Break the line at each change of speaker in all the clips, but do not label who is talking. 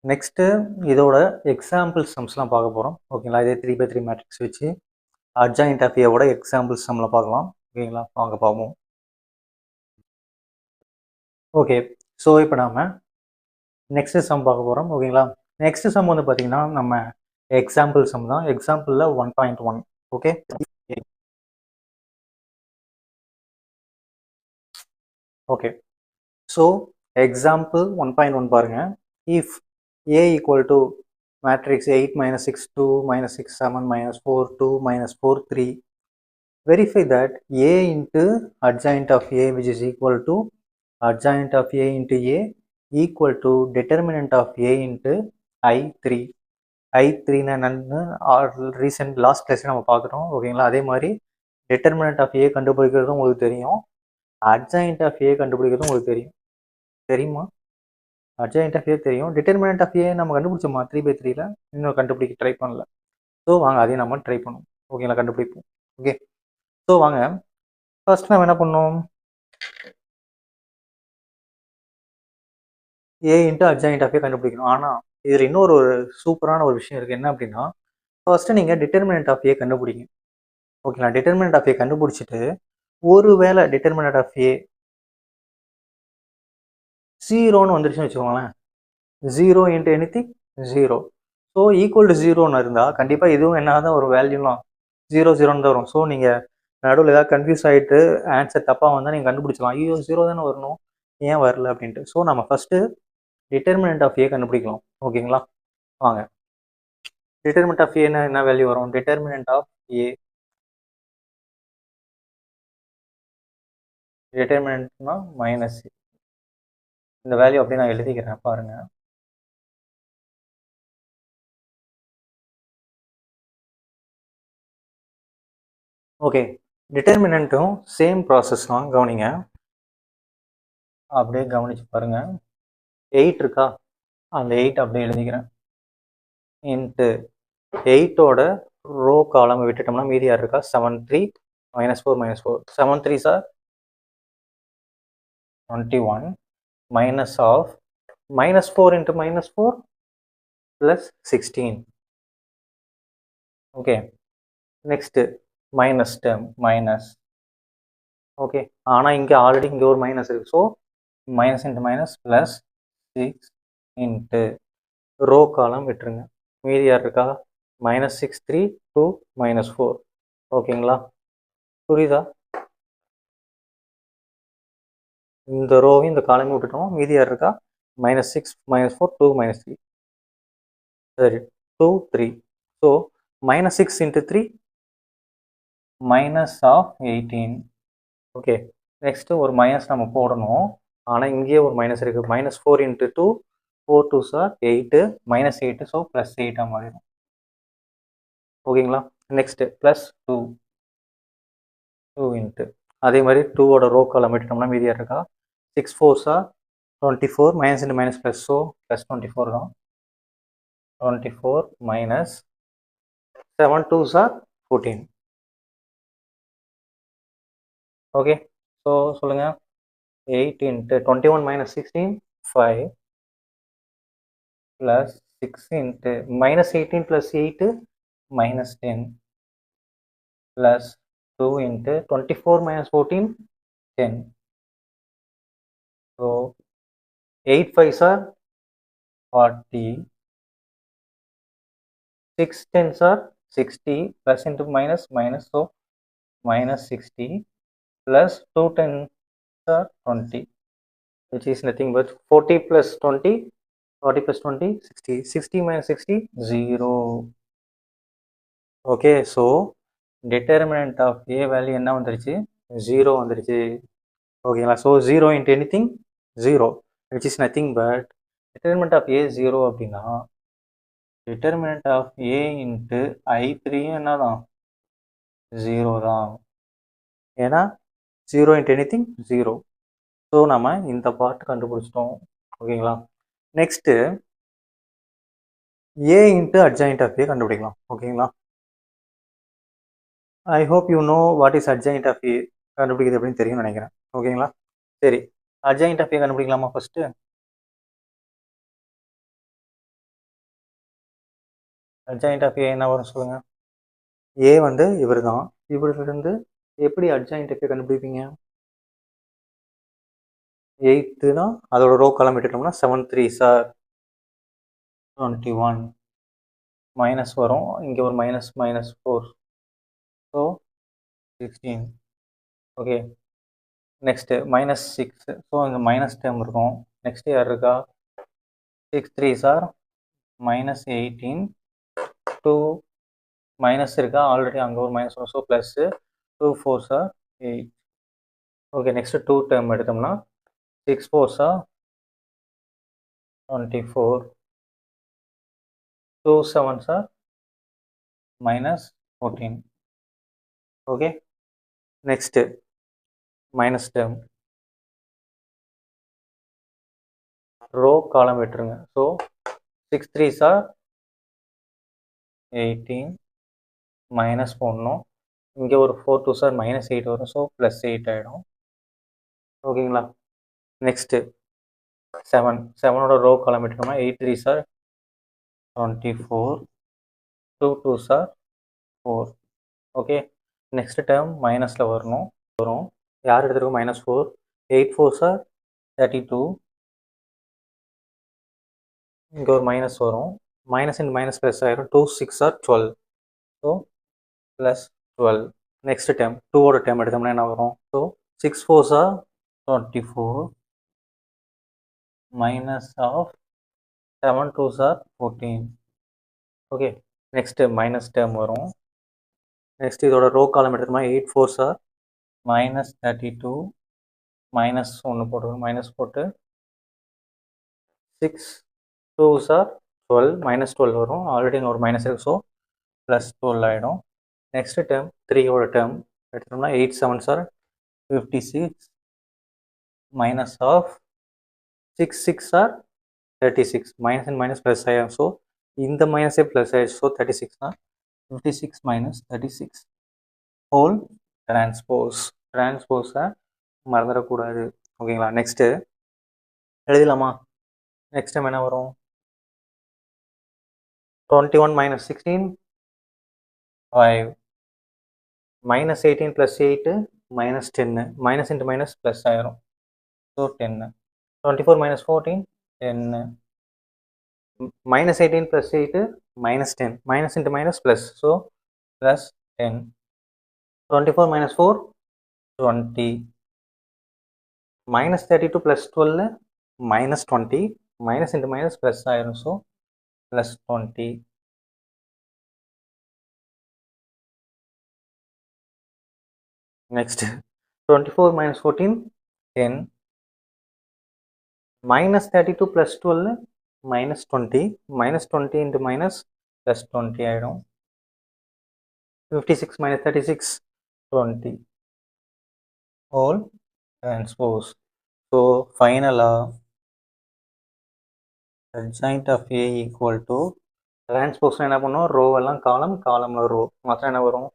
Next இதோட example சம்ஸ்லாம் பார்க்க போகிறோம் ஓகேங்களா. இதே 3x3 மேட்ரிக்ஸ் வச்சு அட்ஜாயின்ட் ஆஃப் ஏவோட எக்ஸாம்பிள் சம்மில் பார்க்கலாம் ஓகேங்களா. வாங்க பார்ப்போம். ஓகே, ஸோ இப்போ நாம் நெக்ஸ்ட் சம் பார்க்க போகிறோம் ஓகேங்களா. நெக்ஸ்ட் சம் வந்து பார்த்தீங்கன்னா நம்ம எக்ஸாம்பிள் சம் தான். எக்ஸாம்பிளில் 1.1 ஓகே. ஓகே, ஸோ எக்ஸாம்பிள் 1.1 பாருங்க. If A equal to matrix 8 - 6 2 - 6 7 - 4 2 - 4 3, verify that A into adjoint of A which is equal to adjoint of A into A equal to determinant of A into I3. I3 என்னன்னு recent last class நம்ம பார்க்குறோம் ஓகேங்களா. அதே மாதிரி determinant of A கண்டுபிடிக்கிறதும் உங்களுக்கு தெரியும், adjoint of A கண்டுபிடிக்கிறதும் உங்களுக்கு தெரியுமா? adjoint of A தெரியும், determinant of A நம்ம கண்டுபிடிச்சோமா 3/3ல, இன்னும் கண்டுபிடிக்க ட்ரை பண்ணல. ஸோ வாங்க அதையும் நம்ம ட்ரை பண்ணுவோம் ஓகேங்களா, கண்டுபிடிப்போம். ஓகே, ஸோ வாங்க ஃபர்ஸ்ட் நம்ம என்ன பண்ணோம், ஏ இன்ட்டு அட்ஜாயின்ட் ஆஃப் ஏ கண்டுபிடிக்கணும். ஆனால் இதில் இன்னொரு சூப்பரான ஒரு விஷயம் இருக்குது. என்ன அப்படின்னா, ஃபர்ஸ்ட்டு நீங்கள் டிட்டர்மினன்ட் ஆஃப் ஏ கண்டுபிடிங்க ஓகேங்களா. டிட்டர்மினன்ட் ஆஃப் ஏ கண்டுபிடிச்சிட்டு ஒரு வேளை டிட்டர்மினன்ட் ஆஃப் ஏ 0ன்னு வந்துருச்சுன்னு வச்சுக்கோங்களேன், 0 into anything 0, so equal to 0ன்னு இருந்தால் கண்டிப்பாக இதுவும் என்ன தான் ஒரு வேல்யூலாம் 0 0ன்னு தான் வரும். ஸோ நீங்கள் நடுவில் ஏதாவது கன்ஃபியூஸ் ஆகிட்டு ஆன்சர் தப்பாக வந்தால் நீங்கள் கண்டுபிடிச்சலாம், ஐயோ 0 தானே வரணும், ஏன் வரல அப்படின்ட்டு. ஸோ நம்ம ஃபஸ்ட்டு டிட்டர்மினன்ட் ஆஃப் ஏ கண்டுபிடிக்கலாம் ஓகேங்களா. வாங்க, டிட்டர்மினன்ட் ஆஃப் ஏ என்ன வேல்யூ வரும், டிட்டர்மினன்ட் ஆஃப் ஏ, டிட்டர்மினன்ட்னா மைனஸ், இந்த வேல்யூ அப்படி நான் எழுதிக்கிறேன் பாருங்க. ஓகே, டிட்டர்மினன்ட்டும் சேம் ப்ராசஸ் தான், கவனிங்க, அப்படியே கவனிச்சு பாருங்க. 8 இருக்கா, அந்த 8 அப்படியே எழுதிக்கிறேன் இன்ட்டு 8ஓட ரோ காலம் விட்டுட்டோம்னா மீதி யார் இருக்கா, 7 3 -4 -4, 7 3 sir 21 minus of -4 into -4 plus 16. Okay, next minus term minus. Okay, ஆனால் இங்கே ஆல்ரெடி இங்கே ஒரு மைனஸ் இருக்குது, so minus into minus plus 6 into row column விட்டுருங்க, மீதி யார் இருக்கா, -6 3 2 -4 ஓகேங்களா. புரியுதா, இந்த ரோவையும் இந்த காலமும் விட்டுட்டோம், மீதி யார் இருக்கா, -6 -4 2 -3 சரி 2 3, so -6 into 3 minus of 18. Okay, next ஒரு மைனஸ் நம்ம போடணும், ஆனால் இங்கேயே ஒரு மைனஸ் இருக்குது, -4 இன்ட்டு 2 4 2 சார் 8 -8, ஸோ ப்ளஸ் 8 மாறிடும் ஓகேங்களா. நெக்ஸ்ட்டு ப்ளஸ் 2 2 இன்ட்டு அதே மாதிரி 2ஓட ரோ காலம் விட்டுட்டோம்னா மீதி யார் இருக்கா, 6 4 sir 24 minus into minus plus, so plus 24 தான், 24 மைனஸ் 7 2 சார் 14. ஓகே, ஸோ சொல்லுங்கள், 8 into 21 minus 16 5 plus 6 into minus 18 plus 8 minus 10 plus 2 into 24 minus 14 10. So 8 5s are 40, 6 10s are 60, plus into minus minus, so minus 60 plus 2 10s are 20, which is nothing but 40 plus 20, 40 plus 20 60, 60 minus 60 0. Okay, so determinant of A value என்ன வந்துருச்சு, 0 வந்துருச்சு ஓகேங்களா. So 0 into anything 0, which is nothing but determinant of A 0 அப்படின்னா determinant of A into I3 என்ன தான் 0 தான், ஏன்னா 0 into anything 0. So நம்ம இந்த பார்ட் கண்டுபிடிச்சிட்டோம் ஓகேங்களா. Next A into adjoint of A கண்டுபிடிக்கலாம் ஓகேங்களா. I hope you know what is adjoint of A, கண்டுபிடிக்கிறது எப்படின்னு தெரியும்னு நினைக்கிறேன் ஓகேங்களா. சரி, அட்ஜாயின்ட் ஆஃப் ஏ கண்டுபிடிக்கலாமா ஃபஸ்ட்டு. அட்ஜாயிண்ட் ஆஃப் ஏ என்ன வரும் சொல்லுங்கள். ஏ வந்து இவர் தான். இவரிலிருந்து எப்படி அட்ஜாயிண்ட் ஆஃப் ஏ கண்டுபிடிப்பீங்க? 8னா அதோட ரோ காலம் விட்டுட்டோம்னா 7 3s are 21 மைனஸ் வரும். இங்கே ஒரு minus minus 4 so 16. Okay, next minus 6 so இங்கே மைனஸ் டேர்ம் இருக்கும். நெக்ஸ்ட் யார் இருக்கா? 6 3s are மைனஸ் 18 2 மைனஸ் இருக்கா ஆல்ரெடி அங்கே ஒரு மைனஸ் வரும். So plus 2 4s are 8. Okay, next 2 term எடுத்தோம்னா 6 4s are 24 2 7s are minus 14. Okay, next minus term row column விட்டுருங்க. ஸோ 6 3s are 18 மைனஸ் போடணும். இங்கே ஒரு 4 2s are மைனஸ் 8 வரும். ஸோ ப்ளஸ் 8 ஆகிடும். ஓகேங்களா? நெக்ஸ்ட்டு 7 7ஓட ரோ காலம் விட்டுட்டோம்னா 8 3s are 24 2 2s are 4. Okay, next term மைனஸில் வரும். யார் எடுத்துருக்கோம்? மைனஸ் 4 8 4s are 32 இங்கே ஒரு மைனஸ் வரும். மைனஸ் இன்ட் மைனஸ் ப்ளஸ் ஆயிரும். 2 6 are 12 so plus 12. Next term 2ஓட டேர்ம் எடுத்தோம்னா என்ன வரும்? So 6 4s are 24 minus of 7 2s are 14. Okay, next minus term வரும். நெக்ஸ்ட் இதோட ரோ காலம் எடுத்தோம்னா 8 4s are மைனஸ் 32 மைனஸ் ஒன்று போட்டுக்கணும். மைனஸ் போட்டு 6 2s are 12 மைனஸ் 12 வரும். ஆல்ரெடி இங்கே ஒரு மைனஸ் இருக்குது. ஸோ ப்ளஸ் 12 ஆகிடும். நெக்ஸ்ட் டேர்ம் 3ஓட டேர்ம் எடுத்தோம்னா 8 7s are 56 minus of 6 6 are 36 minus and minus plus ஆகிடும். ஸோ இந்த மைனஸே ப்ளஸ் ஆகிடுச்சு. ஸோ 36னா 56 மைனஸ் 36 ஹோல் டிரான்ஸ்போஸை மறந்துடக்கூடாது. ஓகேங்களா? நெக்ஸ்ட்டு எழுதிடலாமா? நெக்ஸ்ட் டைம் என்ன வரும்? 21 minus 16 5 minus 18 plus 8 minus 10 minus into minus plus ஆயிரும். So 10 24 minus 14 10 minus 18 plus 8 minus 10 minus into minus plus so plus 10 24 minus 4 20 minus 32 plus 12 minus 20 minus into minus plus ஆயிரும். So plus 20. Next 24 minus 14 10 minus 32 plus 12 minus 20 minus 20 into minus plus 20 ஆயிடும். 56 minus 36 20 whole transpose. So finally adjoint of A equal to transpose என்ன பண்ணும்? Row எல்லாம் காலம், காலம்ல row மாத்திரம் என்ன வரும்?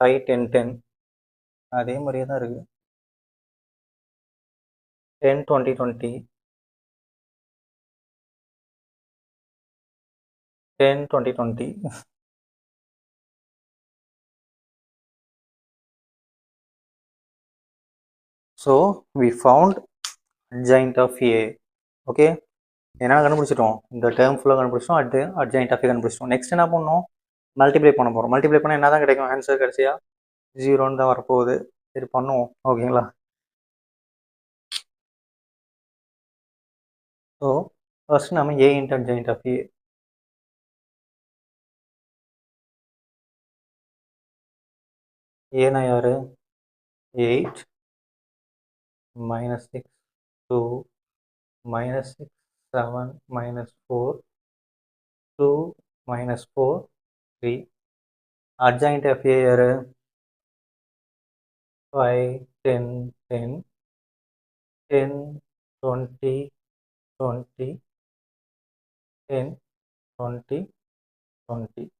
5 10 10 அதே மாதிரியே தான் இருக்கு. 10 20 20 10 20 20 so we found adjoint of A. Okay, என்ன கண்டுபிடிச்சிட்டோம்? இந்த டேர்ம் ஃபுல்லாக கண்டுபிடிச்சோம். adjoint of A கண்டுபிடிச்சிட்டோம். நெக்ஸ்ட் என்ன பண்ணணும்? மல்டிப்ளை பண்ண போகிறோம். மல்டிப்ளை பண்ணால் என்ன தான் கிடைக்கும்? ஆன்சர் கடைசியா 0ன்னு தான் வரப்போகுது. சரி பண்ணுவோம். ஓகேங்களா? ஸோ ஃபர்ஸ்ட் நம்ம A into adjoint of A. ஏன்னா யாரு? 8 minus 6 2 minus 6 7 minus 4 2 minus 4 3. adjoint of A யாரு? 5 10 10 10 20 20 10 20 20.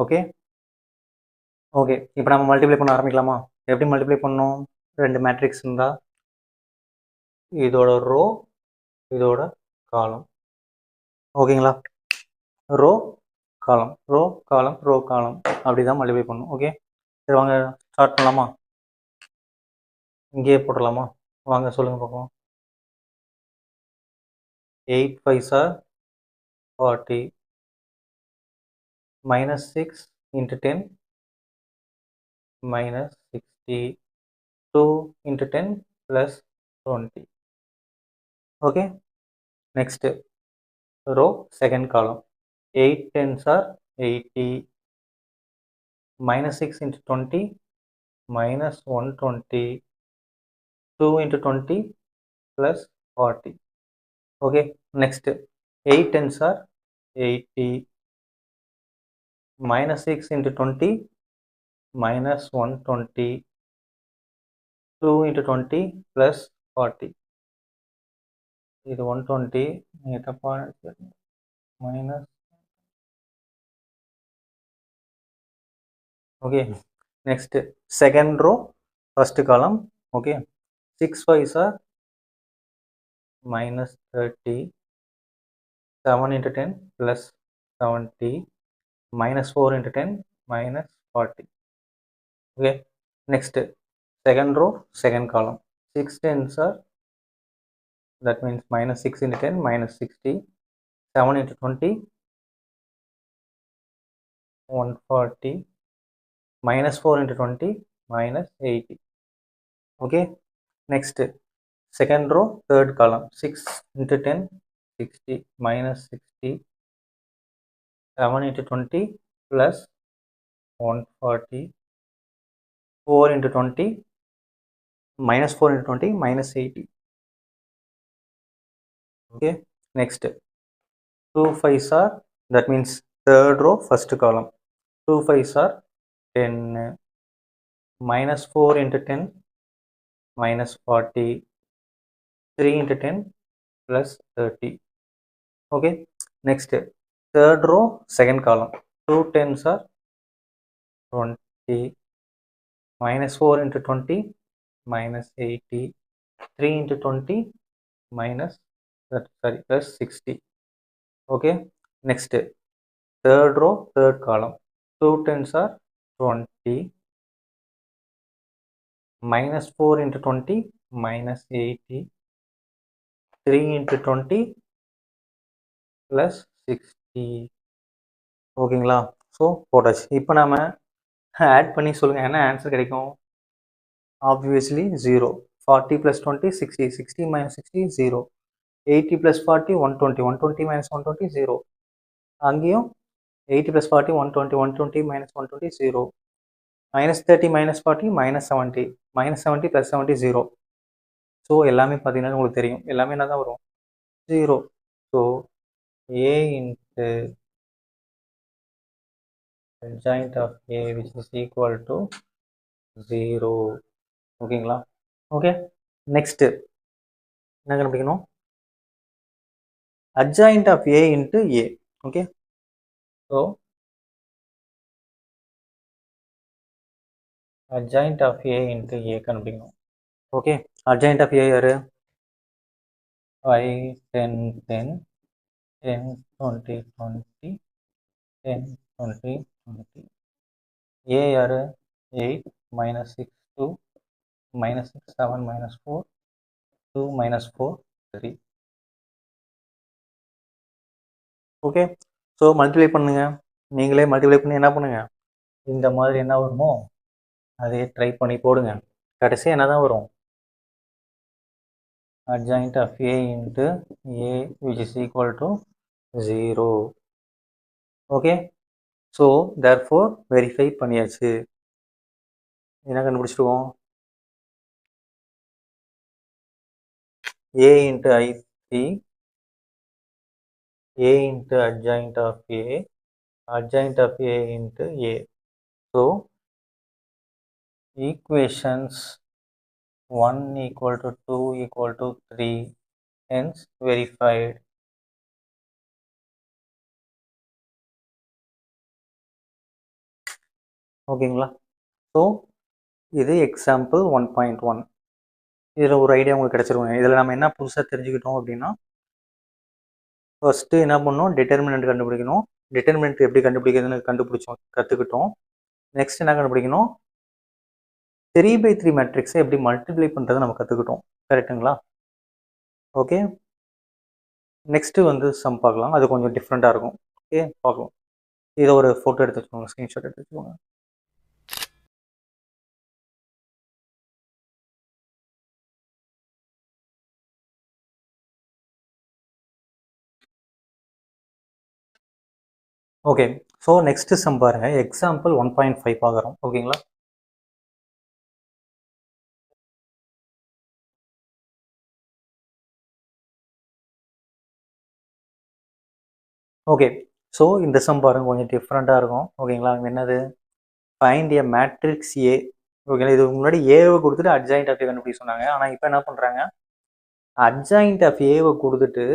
ஓகே ஓகே, இப்போ நம்ம மல்டிப்ளை பண்ண ஆரம்பிக்கலாமா? எப்படி மல்டிப்ளை பண்ணணும்? ரெண்டு மேட்ரிக்ஸ் இருந்தால் இதோட ரோ இதோட காலம். ஓகேங்களா? ரோ காலம், ரோ காலம் ரோ காலம் அப்படி தான் மல்டிப்ளை பண்ணணும். ஓகே, சரி வாங்க ஸ்டார்ட் பண்ணலாமா? இங்கேயே போட்டுடலாமா? வாங்க சொல்லுங்கள் பார்ப்போம். 8 5s are 40 minus 6 into 10 minus 60 2 into 10 plus 20. Okay, next row second column 8 10s are 80 minus 6 into 20 minus 120 2 into 20 plus 40. Okay, next 8 10s are 80 minus 6 into 20 minus 120 2 into 20 plus 40. இது 120 நீங்கள் தப்பாக minus. Okay, next second row first column. Okay, 6 5s are minus 30 7 into 10 plus 70 minus 4 into 10 minus 40. Okay, next second row second column 6 10s are, that means minus 6 into 10 minus 60 7 into 20 140 minus 4 into 20 minus 80. Okay, next second row third column 6 into 10 60 minus 60 7 into 20 plus 140 4 into 20 minus 4 into 20 minus 80. Okay, next 2 5s are, that means third row first column 2 5s are 10 minus 4 into 10 minus 40 3 into 10 plus 30. Okay, next third row second column 2 10s are 20 minus 4 into 20 minus 80 3 into 20 minus plus 60. Okay, next third row third column 2 10s are 20 minus 4 into 20 minus 80 3 into 20 plus 60. ஓகேங்களா? So போட்டாச்சு. இப்போ நம்ம add பண்ணி சொல்லுங்கள், என்ன answer கிடைக்கும்? Obviously 0. 40 plus 20 60 60 minus 60 0. 80 plus 40 120 120 minus 120 0. அங்கேயும் 80 plus 40 120 120 minus 120 0. minus 30 minus 40 minus 70 minus 70 plus 70 0. So எல்லாமே பார்த்தீங்கன்னா உங்களுக்கு தெரியும், எல்லாமே என்ன தான் வரும்? 0. So a into adjoint of a which is equal to 0. ஓகேங்களா? ஓகே, நெக்ஸ்ட் என்ன கண்டுபிடிக்கணும்? adjoint of a into a. Okay, so adjoint of a into a கண்டுபிடிக்கணும். ஓகே, adjoint of a யாரு? 5 10 10 10 20 20 10 20 20. a யாரு? 8 minus 6 2 minus 6 7 minus 4 2 minus 4 3. Okay, so multiply பண்ணுங்க. நீங்களே multiply பண்ணி என்ன பண்ணுங்க, இந்த மாதிரி என்ன வருமோ அதே ட்ரை பண்ணி போடுங்க. கடைசி என்ன தான் வரும்? adjoint of a into a which is equal to 0. Okay, so therefore verify பண்ணியாச்சு. என்ன கண்டுபிடிச்சிருவோம்? a into I3 a into adjoint of a adjoint of a into a. So equations 1 equal to 2 equal to 3, hence verified. ஓகேங்களா? So இது example 1.1. இதில் ஒரு idea உங்களுக்கு கிடச்சிருவாங்க. இதில் நம்ம என்ன புதுசாக தெரிஞ்சுக்கிட்டோம் அப்படின்னா, ஃபஸ்ட்டு என்ன பண்ணணும், டிட்டர்மினன்ட் கண்டுபிடிக்கணும். டிட்டர்மினன்ட் எப்படி கண்டுபிடிக்கிறதுன்னு கற்றுக்கிட்டோம். நெக்ஸ்ட் என்ன கண்டுபிடிக்கணும், 3/3 மேட்ரிக்ஸை எப்படி மல்டிப்ளை பண்ணுறதை நம்ம கற்றுக்கிட்டோம். கரெக்டுங்களா? ஓகே, நெக்ஸ்ட்டு வந்து சம் பார்க்கலாம். அது கொஞ்சம் டிஃப்ரெண்ட்டாக இருக்கும். ஓகே, பார்க்கலாம். இதை ஒரு ஃபோட்டோ எடுத்து வச்சுக்கோங்க, ஸ்க்ரீன்ஷாட் எடுத்து வச்சுக்கோங்க. ஓகே, ஸோ நெக்ஸ்ட்டு சம் பாருங்கள். எக்ஸாம்பிள் 1.5 பார்க்குறோம். ஓகேங்களா? ஓகே, ஸோ இந்த சம் பாருங்கள், கொஞ்சம் டிஃப்ரெண்ட்டாக இருக்கும். ஓகேங்களா? என்னது, ஃபைண்ட் எ மேட்ரிக்ஸ் ஏ. ஓகேங்களா? இது முன்னாடி ஏவை கொடுத்துட்டு அட்ஜாயிண்ட் ஆஃப் ஏ கண்டுபிடிக்க சொன்னாங்க. ஆனால் இப்போ என்ன பண்ணுறாங்க, அட்ஜாயிண்ட் ஆஃப் ஏவை கொடுத்துட்டு